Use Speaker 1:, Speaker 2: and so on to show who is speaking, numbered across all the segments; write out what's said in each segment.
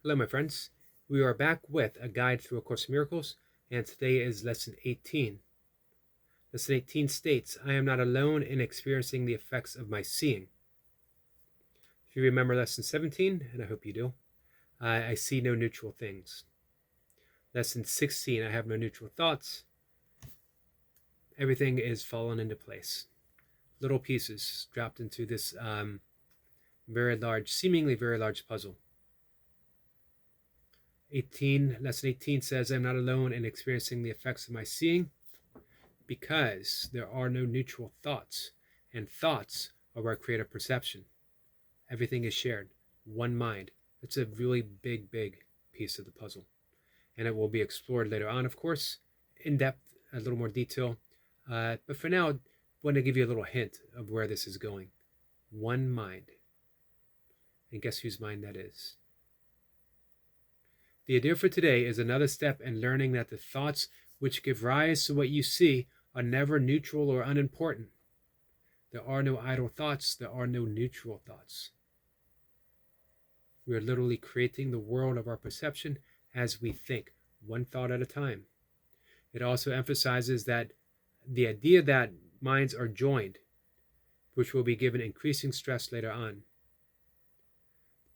Speaker 1: Hello, my friends. We are back with a guide through A Course in Miracles, and today is Lesson 18. Lesson 18 states, I am not alone in experiencing the effects of my seeing. If you remember Lesson 17, and I hope you do, I see no neutral things. Lesson 16, I have no neutral thoughts. Everything is fallen into place. Little pieces dropped into this very large, seemingly very large puzzle. Lesson 18 says, I'm not alone in experiencing the effects of my seeing because there are no neutral thoughts, and thoughts are where creative perception. Everything is shared, one mind. It's a really big piece of the puzzle, and it will be explored later on, of course, in depth, a little more detail. But for now, I want to give you a little hint of where this is going. One mind. And guess whose mind that is? The idea for today is another step in learning that the thoughts which give rise to what you see are never neutral or unimportant. There are no idle thoughts. There are no neutral thoughts. We are literally creating the world of our perception as we think, one thought at a time. It also emphasizes that the idea that minds are joined, which will be given increasing stress later on.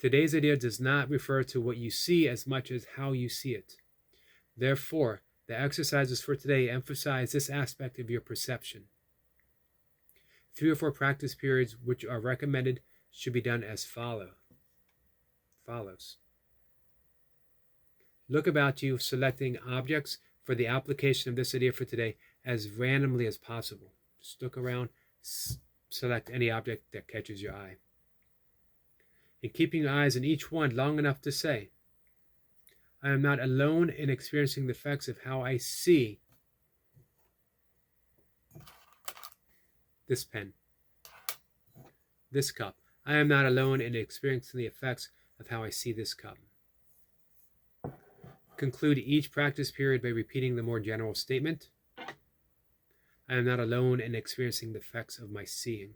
Speaker 1: Today's idea does not refer to what you see as much as how you see it. Therefore, the exercises for today emphasize this aspect of your perception. 3 or 4 practice periods which are recommended should be done as follows. Look about you, selecting objects for the application of this idea for today as randomly as possible. Just look around, select any object that catches your eye. And keeping your eyes on each one long enough to say, I am not alone in experiencing the effects of how I see this pen, this cup. I am not alone in experiencing the effects of how I see this cup. Conclude each practice period by repeating the more general statement. I am not alone in experiencing the effects of my seeing.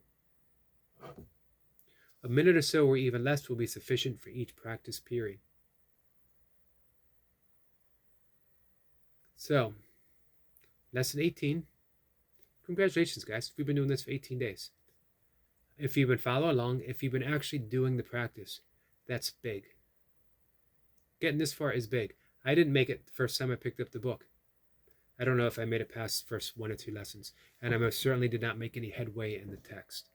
Speaker 1: A minute or so or even less will be sufficient for each practice period. So, Lesson 18. Congratulations, guys. We've been doing this for 18 days. If you've been following along, if you've been actually doing the practice, that's big. Getting this far is big. I didn't make it the first time I picked up the book. I don't know if I made it past the first 1 or 2 lessons, and I most certainly did not make any headway in the text.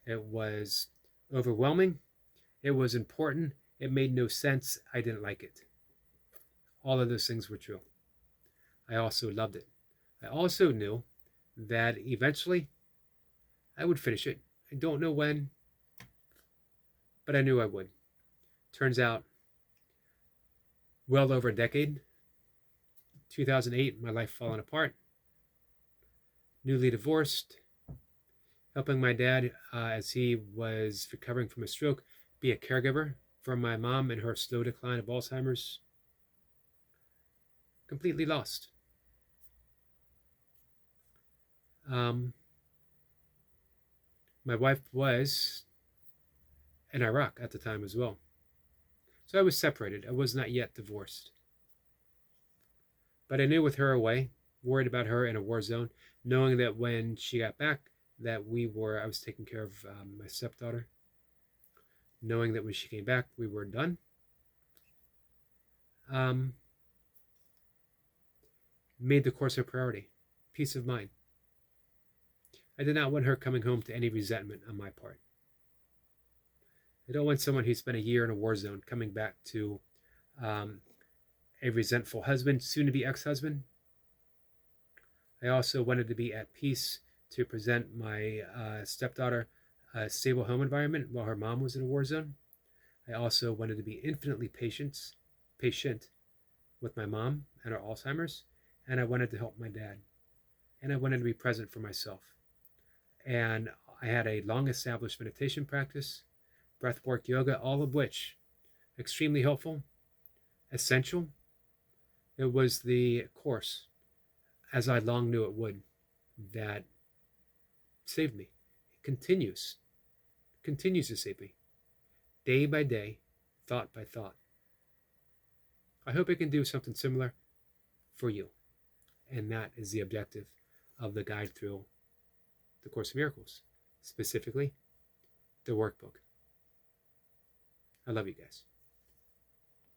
Speaker 1: It was overwhelming. It was important. It made no sense. I didn't like it. All of those things were true. I also loved it. I also knew that eventually I would finish it. I don't know when, but I knew I would. Turns out, well over a decade, 2008, my life falling apart, newly divorced, helping my dad as he was recovering from a stroke, be a caregiver for my mom in her slow decline of Alzheimer's. Completely lost. My wife was in Iraq at the time as well. So I was separated. I was not yet divorced. But I knew with her away, worried about her in a war zone, knowing that when she got back, that I was taking care of my stepdaughter, knowing that when she came back, we were done. Made the Course a priority. Peace of mind. I did not want her coming home to any resentment on my part. I don't want someone who spent a year in a war zone coming back to a resentful husband, soon-to-be ex-husband. I also wanted to be at peace to present my stepdaughter a stable home environment while her mom was in a war zone. I also wanted to be infinitely patient with my mom and her Alzheimer's, and I wanted to help my dad, and I wanted to be present for myself. And I had a long-established meditation practice, breathwork yoga, all of which extremely helpful, essential. It was the Course, as I long knew it would, that saved me. It continues to save me, day by day, thought by thought. I hope it can do something similar for you. And that is the objective of the guide through the Course of Miracles, specifically the workbook. I love you guys.